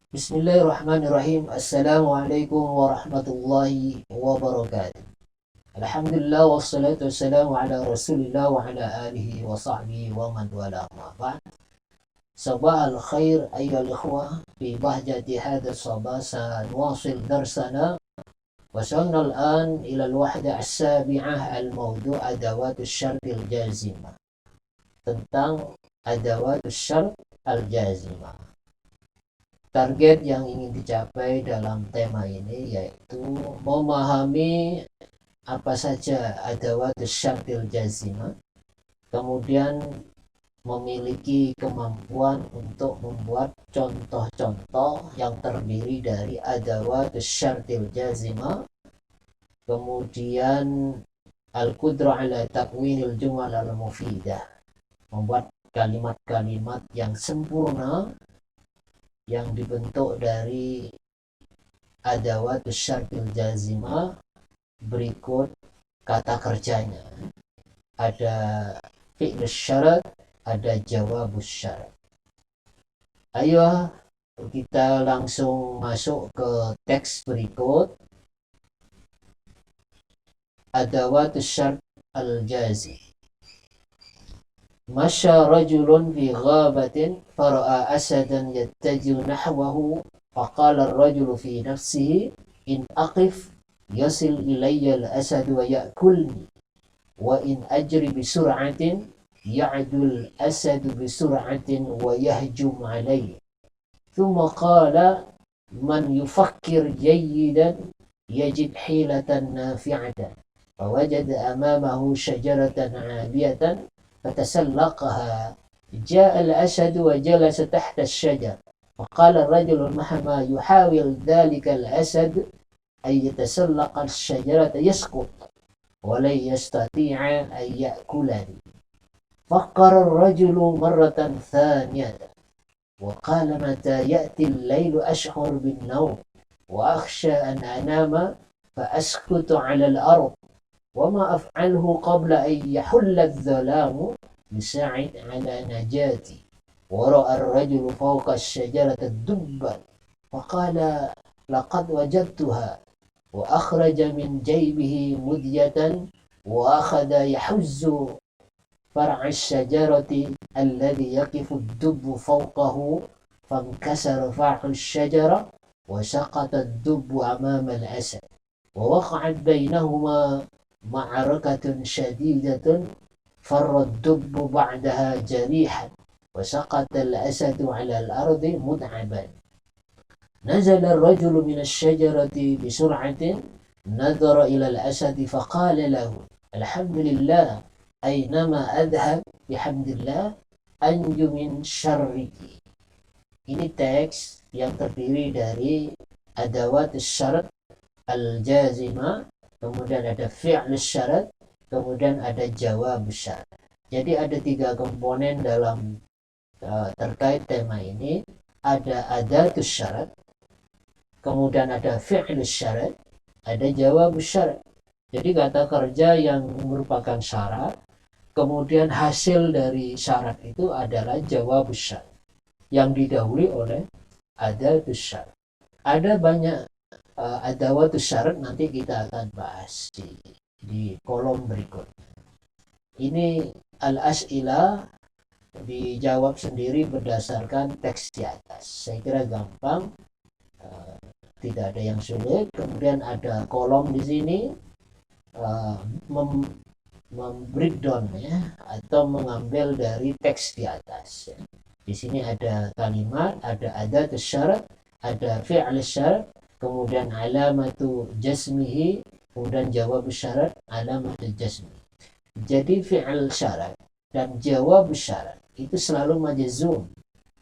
Bismillahirrahmanirrahim. Assalamualaikum warahmatullahi wabarakatuh. Alhamdulillah wassalatu wassalamu ala rasulillah wa ala alihi wa sahbihi wa man wala ma ba'd. Sabah al-khair ayyuhal ikhwah, fi bahjati hadha sabah sanwasil darsana wasalna al-an ila al-wahda as-sabi'ah al-mawdu' adawat asy-syart al-jazimah. Tentang adawat asy-syart al-jazimah. Target yang ingin dicapai dalam tema ini yaitu memahami apa saja adawat syartil jazimah, kemudian memiliki kemampuan untuk membuat contoh-contoh yang terdiri dari adawat syartil jazimah, kemudian al-qudrah ala takwinil jumal al-mufidah, membuat kalimat-kalimat yang sempurna yang dibentuk dari adawat syartil jazimah. Berikut kata kerjanya. Ada fi'l syarat, ada jawab syarat. Ayo kita langsung masuk ke teks berikut. Adawat syart al-jazim. Masya rajulun fi ghabatin fara'a asadan yattaju nahwahu faqala ar-rajulu fi nafsihi in aqif yasil ilayya al-asadu wa ya'kulni wa in ajri bisur'atin ya'dul asadu bisur'atin wa yahjum alayya thumma qala man yufakkir jayyidan yajid hilatan nafi'atan fawajada amamahu syajaratan 'aliyatan فتسلقها جاء الأسد وجلس تحت الشجر فقال الرجل مهما يحاول ذلك الأسد أن يتسلق الشجرة يسقط ولن يستطيع أن يأكلني فكر الرجل مرة ثانية وقال متى يأتي الليل أشعر بالنوم وأخشى أن أنام فأسكت على الأرض وما أفعله قبل أن يحل الظلام يساعد على نجاتي ورأى الرجل فوق الشجرة الدبا فقال لقد وجدتها وأخرج من جيبه مدية وأخذ يحز فرع الشجرة الذي يقف الدب فوقه فانكسر فرع الشجرة وسقط الدب أمام الأسد ووقعت بينهما معركة شديدة فر الدب بعدها جريحا وسقط الأسد على الأرض متعبا نزل الرجل من الشجرة بسرعة نظر إلى الأسد فقال له الحمد لله أينما أذهب بحمد الله أنجو من شرك. Ini teks yang terdiri dari adawat syarat al-jazimah, kemudian ada fi'l syarat, kemudian ada jawab syarat. Jadi ada 3 komponen dalam terkait tema ini. Ada adatus syarat, kemudian ada fi'l syarat, ada jawab syarat. Jadi kata kerja yang merupakan syarat, kemudian hasil dari syarat itu adalah jawab syarat yang didahului oleh adatus syarat. Ada banyak adawatus syarat, nanti kita akan bahas di kolom berikutnya. Ini al-as'ilah dijawab sendiri berdasarkan teks di atas. Saya kira gampang, tidak ada yang sulit. Kemudian ada kolom di sini membreakdown ya, atau mengambil dari teks di atas. Di sini ada kalimat, ada adatus syarat, ada fi'l syarat, kemudian alamatu jasmihi, kemudian jawab syarat, alamatu jasmi. Jadi fi'il syarat dan jawab syarat itu selalu majzum.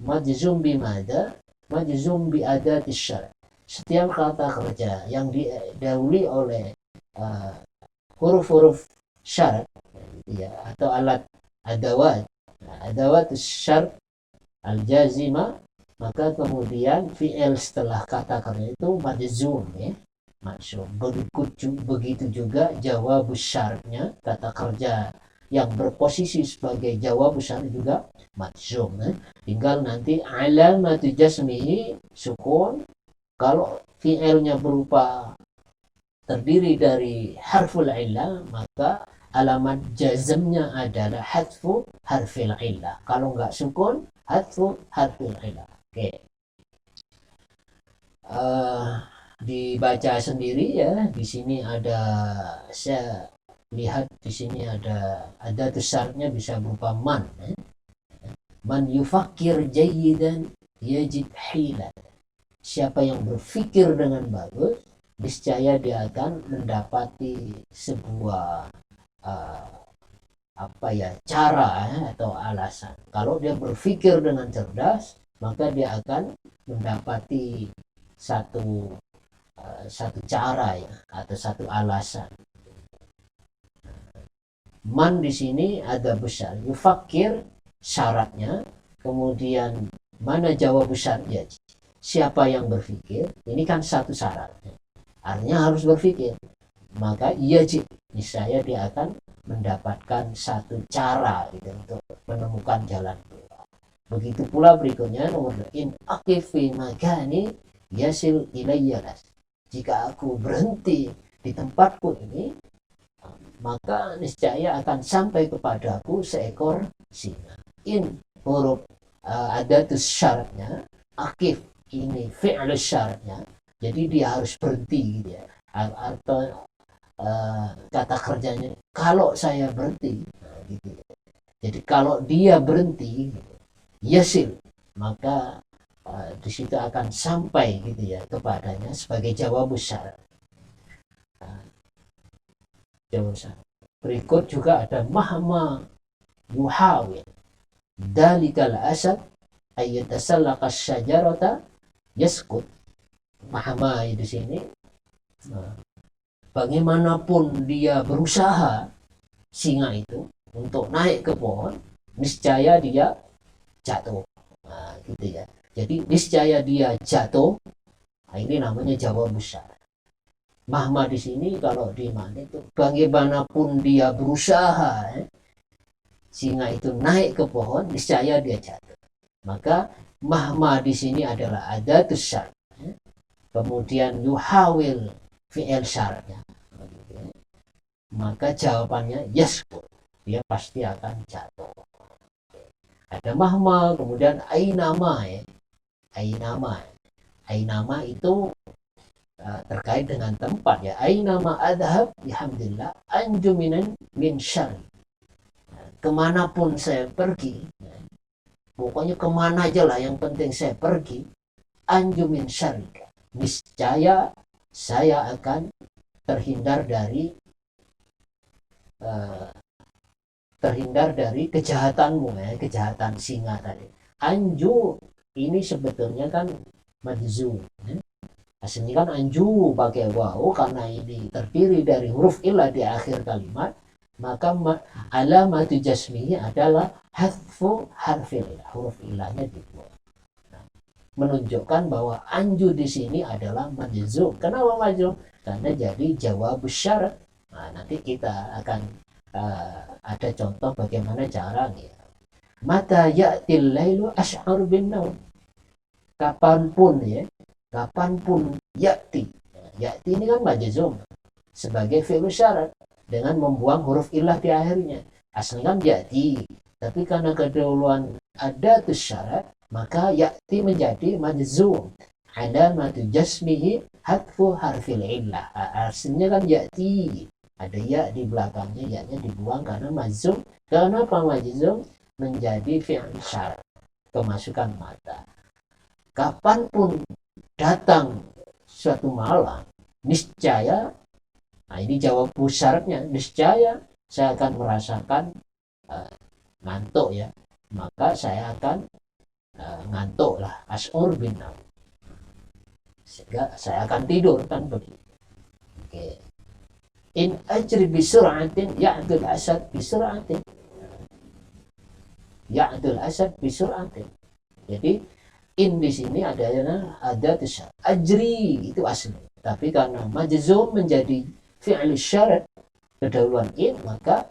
Majzum bimada? Majzum bi adatis syarat. Setiap kata kerja yang didahului oleh huruf-huruf syarat ya, atau alat adawat, adawat syarat al-jazimah, maka kemudian fi'il setelah kata kerja itu majzum ya, majzum. Begitu juga jawab syaratnya, kata kerja yang berposisi sebagai jawab besar juga majzum. Tinggal nanti alamatu jasmihi sukun. Kalau fi'ilnya berupa terdiri dari harful illah, maka alamat jazmnya adalah hadfu harfil illah. Kalau nggak sukun, hadfu harfil illah. Oke. Dibaca sendiri ya. Di sini ada, saya lihat di sini ada syaratnya bisa berupa man. Man yufakir jayyidan yajid hilan. Siapa yang berpikir dengan bagus, niscaya dia akan mendapati sebuah cara atau alasan. Kalau dia berpikir dengan cerdas, maka dia akan mendapati satu cara ya, atau satu alasan. Man di sini ada besar, yufakir syaratnya, kemudian mana jawab besarnya? Siapa yang berpikir? Ini kan satu syarat. Artinya harus berpikir. Maka niscaya dia akan mendapatkan satu cara gitu, untuk menemukan jalan keluar. Begitu pula berikutnya nomor 2. In aqifi makani yasil ilayyalas. Jika aku berhenti di tempatku ini, maka niscaya akan sampai kepadaku seekor singa. In huruf adatus syaratnya, akif ini fi'l syaratnya, jadi dia harus berhenti gitu ya. Atau kata kerjanya kalau saya berhenti, gitu. Jadi kalau dia berhenti gitu, yasil, maka di situ akan sampai gitu ya kepadanya sebagai jawab syarat. Jawab syarat. Berikut juga ada mahma yuhawil dalikal asad ayyatasallaqa syajarata yaskut. Mahma di sini, bagaimanapun dia berusaha singa itu untuk naik ke pohon, niscaya dia jatuh. Gitu ya. Jadi niscaya dia jatuh. Ini namanya jawab besar. Mahma di sini kalau di mana itu bagaimanapun dia berusaha, singa itu naik ke pohon, niscaya dia jatuh. Maka mahma di sini adalah adatus syarat. Kemudian yuhawil fi'il syaratnya. Maka jawabannya yaskut. Dia pasti akan jatuh. Ada mahma, kemudian ainama ya. Ainama itu terkait dengan tempat ya. Ainama adhab alhamdulillah anju min syarri. Kemanapun saya pergi, pokoknya kemana aja lah, yang penting saya pergi, anju min syarri, niscaya saya akan terhindar dari kejahatanmu ya, kejahatan singa tadi. Anju ini sebetulnya kan majzum ya. Aslinya kan anju pakai waw, karena ini terdiri dari huruf ilah di akhir kalimat, maka alamatu jasmihi adalah hadfu harfil ilah, huruf ilahnya dibuang. Menunjukkan bahwa anju di sini adalah majzum. Kenapa majzum? Karena jadi jawab syarat. Nanti kita akan ada contoh bagaimana caranya. Mata ya'til lailu ash'ar bin naum. Kapanpun ya'ti. Ya'ti ini kan majzum sebagai fi'il syarat dengan membuang huruf ilah di akhirnya. Aslinya kan ya'ti, tapi karena kedahuluan adatus syarat, maka ya'ti menjadi majzum. Alamatu jasmihi hadfu harfil illah. Aslinya kan ya'ti, ada ya di belakangnya, ya-nya dibuang karena majzum. Kenapa majzum? Menjadi fi'il syarat, kemasukan mata. Kapanpun datang suatu malam, niscaya, ini jawab syaratnya, niscaya saya akan merasakan ngantuk ya, maka saya akan ngantuk lah, ash'ur bin naum, sehingga saya akan tidur kan begitu. Oke. In ajri bisur'atin ya'dul asad bisur'atin. Ya'dul asad bisur'atin. Jadi in di sini ada syarat. Ajri itu asli. Tapi karena majzum menjadi fi'il syarat kedahuluan in, maka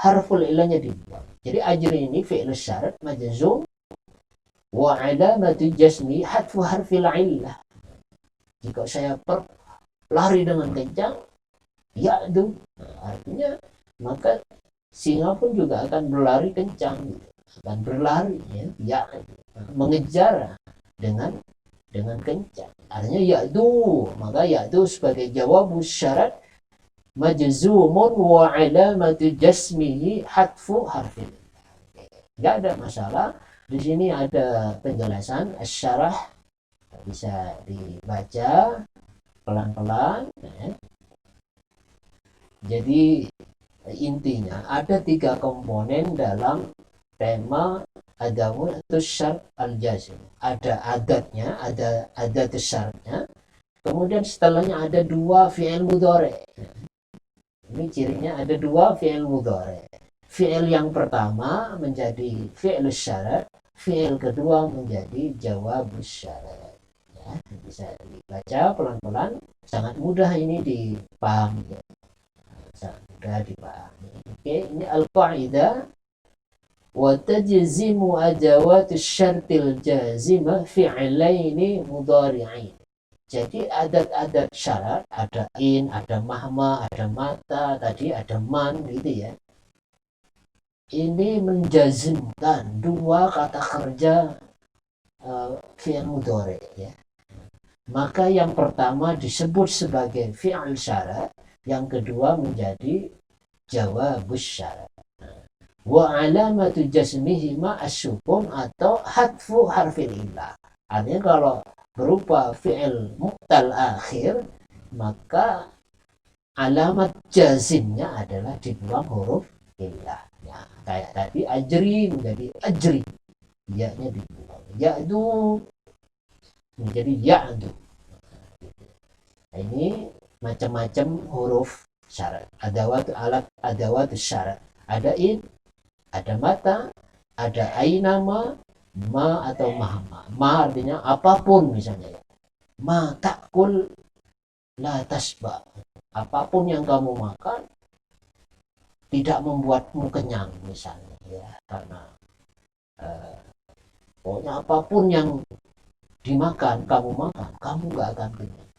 harful illahnya dibuang. Jadi ajri ini fi'il syarat majzum wa alamatu jasmi hadfu harfil illah. Jika saya lari dengan kencang, ya'du, artinya maka singa pun juga akan berlari kencang, akan berlari ya, mengejar dengan kencang. Artinya ya'du, maka ya'du sebagai jawab syarat majzumun wa alamatu jasmihi hadfu harfin. Enggak ada masalah. Di sini ada penjelasan asy-syarah, bisa dibaca pelan-pelan. Jadi intinya ada 3 komponen dalam tema adamu syart al-jazm. Ada adatnya, ada adat syaratnya. Kemudian setelahnya ada 2 fi'il mudhari. Ini cirinya ada 2 fi'il mudhari. Fi'il yang pertama menjadi fi'il syarat, fi'il kedua menjadi jawab syarat. Ya, bisa dibaca pelan-pelan, sangat mudah ini dipahami. Sangat mudah dipahami. Oke, ini al-qaidah wa tajzimu adawat syartil jazimah fi'laini mudhari'ain. Jadi adat-adat syarat, ada in, ada mahma, ada mata, tadi ada man gitu ya. Ini menjazimkan 2 kata kerja fi'il mudhari ya. Maka yang pertama disebut sebagai fi'il syarat, yang kedua menjadi jawabus syarat. Wa alamatu jazmihima as-sukun atau hadfu harfil illah. Artinya kalau berupa fi'il mu'tal akhir, maka alamat jazimnya adalah dibuang huruf illah. Ya, kayak tadi ajri menjadi ajri, ya-nya dibuang. Ya'du menjadi ya'du. Nah, ini macam-macam huruf syarat. Adawat syarat. Ada in, ada mata, ada ainama, ma atau mahma. Ma artinya apapun misalnya. Ma ta'kul la tasba. Apapun yang kamu makan tidak membuatmu kenyang misalnya ya, karena pokoknya apapun yang dimakan kamu makan, kamu gak akan kenyang.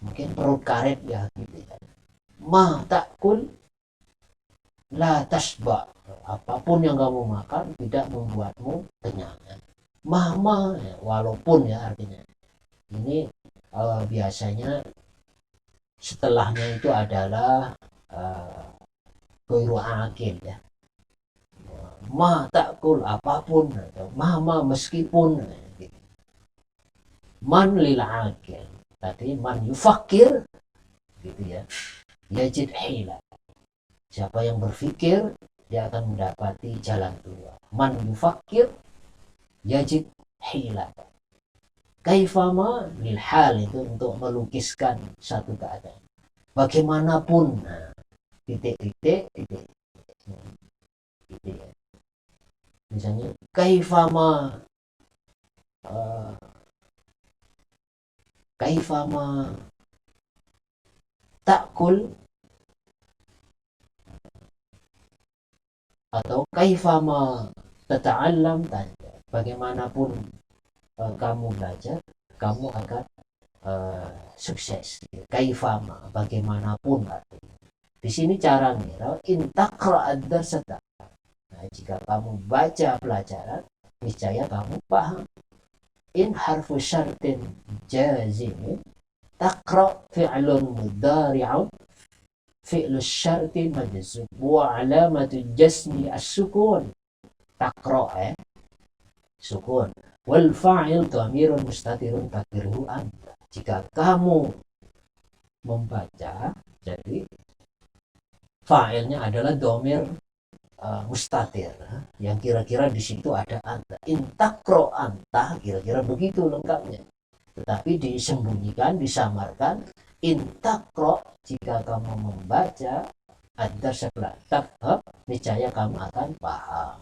Mungkin perut karet ya gitu ya. Ma ta'kul la tasba. Apapun yang kamu makan tidak membuatmu kenyang. Mahma, ya, walaupun ya artinya. Ini biasanya setelahnya itu adalah ghairu akil ya. Ma ta'kul apapun, atau mahma meskipun. Gitu. Man lil akil. Tadi man yufakir gitu ya. Yajid hila. Siapa yang berpikir dia akan mendapati jalan keluar. Man yufakir yajid hila. Kaifama lil hal, itu untuk melukiskan satu keadaan. Bagaimanapun, nah, titik. Gitu ya. Misalnya kaifama ta'kul, atau kaifama tata'allam, bagaimanapun kamu belajar, kamu akan sukses. Kaifama, bagaimanapun artinya. Di sini caranya intakra ad-darsata. Nah, jika kamu baca pelajaran, niscaya kamu paham. In harfu syartin jazimin takra fi'lun mudhari'un fi'lu syarti majzum wa alamatu jasmi as-sukun. Takra sukun. Wal fa'il dhamirun mustatirun takdiruhu anta. Jika kamu membaca, jadi fa'ilnya adalah dhamir mustatir, yang kira-kira di situ ada anta. Intakro anta, kira-kira begitu lengkapnya. Tetapi disembunyikan, disamarkan. Intakro, jika kamu membaca, ada sebelah tafham, niscaya kamu akan paham.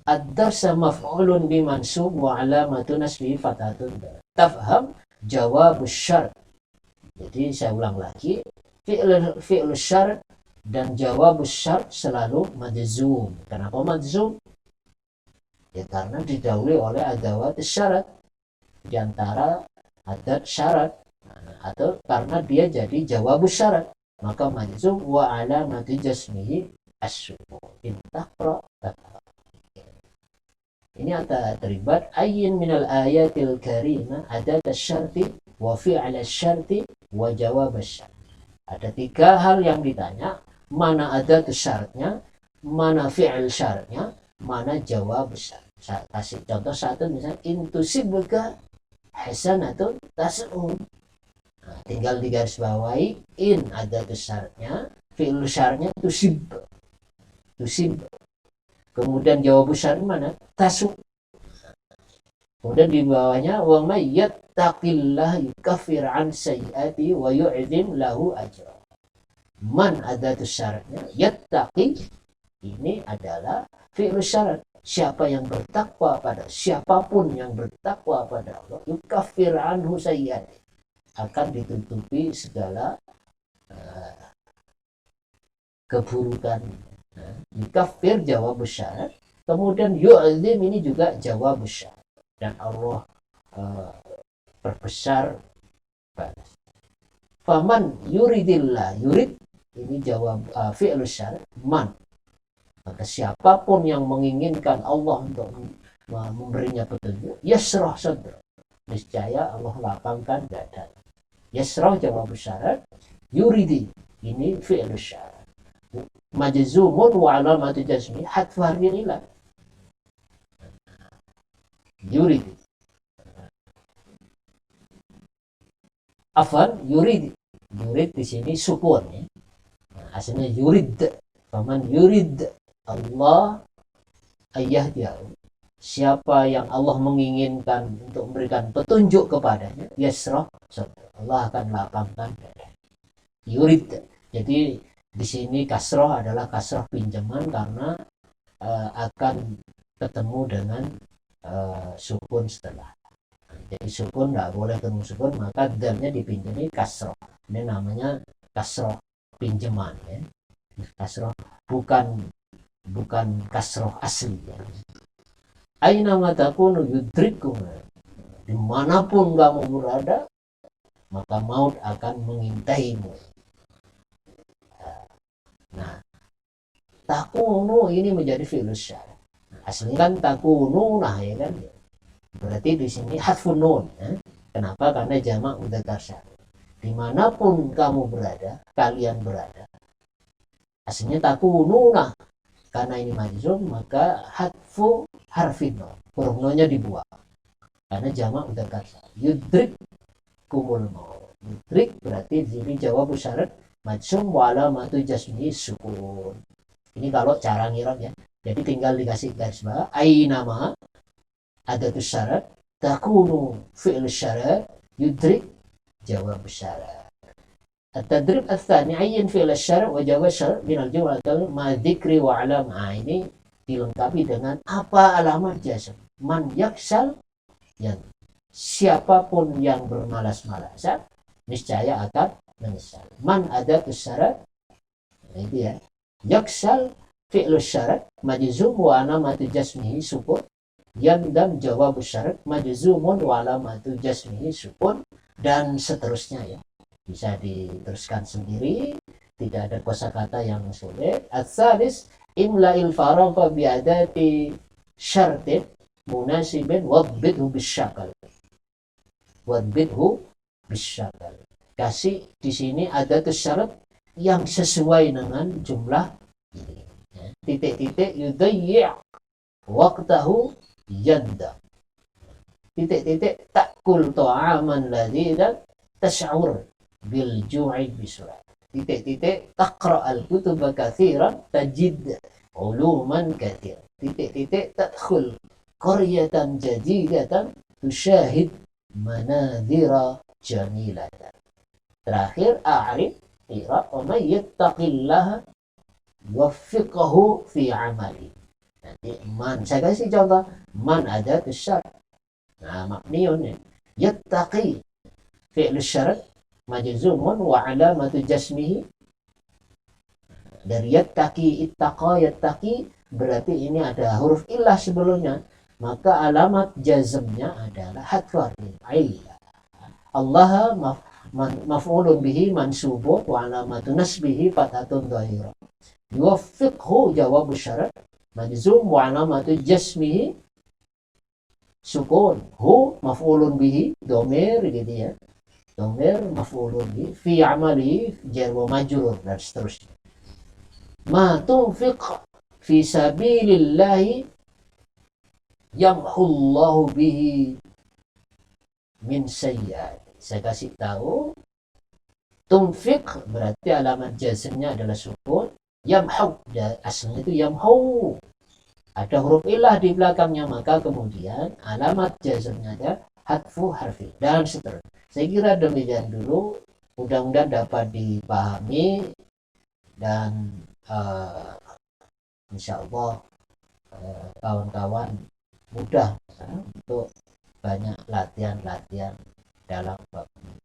Ad-darsa maf'ulun bimansub wa alamatu nasbihi fathatun. Tafham jawab syarat. Jadi saya ulang lagi, fi'l syarat dan jawab syarat selalu majzum. Kenapa majzum? Ya karena didahului oleh adawat syarat, di antara adat syarat, atau karena dia jadi jawab syarat, maka majzum wa alamati jasmihi as-sukun. Intaqra. Ini ada terlibat ayyin minal ayatil karimah adat syarti wa fi'al syarti wa jawab syarat. Ada 3 hal yang ditanya, mana adat syaratnya, mana fi'il syaratnya, mana jawab syarat. Saya kasih contoh satu, misalnya intusibka hasanatun tas'um. Nah, tinggal digarisbawahi in adat syaratnya, fi'il syaratnya tusib. Kemudian jawab syarat mana? Tasu. Kemudian di bawahnya wa may yattaqillah yukaffir an sayyiati wa yu'zim lahu ajra. Man adatus syaratnya, yattaqi ini adalah fi'il syarat. Siapa yang bertakwa pada, siapapun yang bertakwa pada Allah, yukaffir anhu sayyiati, akan ditutupi segala keburukan. Yukaffir jawab syarat, kemudian yu'zim ini juga jawab syarat. Dan Allah perbesar balas. Faman yuridillah, yurid ini jawab fi'il syarat, man. Maka siapapun yang menginginkan Allah untuk memberinya petunjuk, yasrah sadra, niscaya Allah lapangkan dada. Yasrah jawab syarat, yuridi ini fi'il syarat. Majzumun wa alamatu jazmi hadfu harfin ilah. Yurid. Afan yurid. Yurid di sini sukun ya. Nah, aslinya yurid. Faman yurid Allah ayah dia. Siapa yang Allah menginginkan untuk memberikan petunjuk kepadanya, yasrah sadra, Allah akan lapangkan dada. Yurid. Jadi di sini kasroh adalah kasroh pinjaman karena akan ketemu dengan sukun setelah. Jadi sukun nggak boleh ketemu sukun, maka dalnya dipinjami kasroh. Ini namanya kasroh pinjaman ya. Kasroh bukan kasroh asli ya. Aina matakunu yudrikum, dimanapun kamu berada maka maut akan mengintaimu. Nah, takunu ini menjadi fi'il syarat. Aslinya kan takunu, nah ya kan. Berarti di sini hadfun nun. Kenapa? Karena jamak mudzakkar salim. Dimanapun kamu berada, kalian berada. Aslinya takunu, nah. Karena ini majzum, maka hadfu harfin nun. Huruf nunnya dibuang. Karena jamak mudzakkar salim. Yudrik kumul maut. Yudrik berarti di sini jawab syarat majzum wa alamatu jasmi sukun. Ini kalau cara ngiram ya. Jadi tinggal dikasih garis bawah ainama adatus syarat takunu fi'il syarat yudrik jawab syarat. At-tadrib ats-tsani ayyin fi'il syarat wa jawab syarat min al-jumlah ma dzikri wa alam. Ini dilengkapi dengan apa alamat jazm. Man yaksal, yang siapapun yang bermalas-malasan niscaya akan menyesal. Man adatus syarat, itu ya. Yaksal fi'lus syarat majzum wa alamatu jasmihi sukun. Yandam jawab syarat majzumun wa alamatu jasmihi sukun, dan seterusnya ya. Bisa diteruskan sendiri, tidak ada kosakata yang sulit. Ats-tsalis imla'il faragha bi adati syartin munasibin wadbidhu bisyakal. Wadbidhu bisyakal. Kasih di sini adatus syarat yang sesuai dengan jumlah ini. Titik-titik yudayyi' waqtahu yandam. Titik-titik takul ta'aman ladzidan tash'ur bil ju'i bisurat. Titik-titik taqra al-kutuba katsiran tajid uluman katsir. Titik-titik tadkhul qaryatan jadidatan tusyahid manadhira jamilatan. Terakhir a'rif i'rab wa may yattaqillaha yuwaffiqhu fi 'amali. Nanti man, saya kasih contoh, man adatus syarat. Nah, mabniun yattaqi fi'l syarat majzumun wa alamatu jasmihi Dari yattaqi, ittaqa, yattaqi, berarti ini ada huruf illah sebelumnya, maka alamat jazmnya adalah hadfar illah. Allah maf'ulun bihi mansubun wa alamatu nasbihi fathatun dhahirah. Yuwaffiqhu jawab syarat majzum wa alamatu jasmihi sukun. Hu maf'ulun bihi domir gitu ya. Domir maf'ulun bihi fi amalihi jar wa majrur dan seterusnya. Ma tunfiq fi sabilillahi yamhullahu bihi min sayyi'at. Saya kasih tahu, tunfiq berarti alamat jazmnya adalah sukun, yamhu aslinya itu yamhu, ada huruf ilah di belakangnya, maka kemudian alamat jazmnya ada hadfu harfi dan seterusnya. Saya kira demikian dulu, mudah-mudahan dapat dipahami dan insya Allah kawan-kawan mudah untuk banyak latihan-latihan dalam bab ini.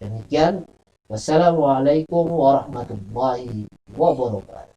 Demikian, wassalamualaikum warahmatullahi wabarakatuh.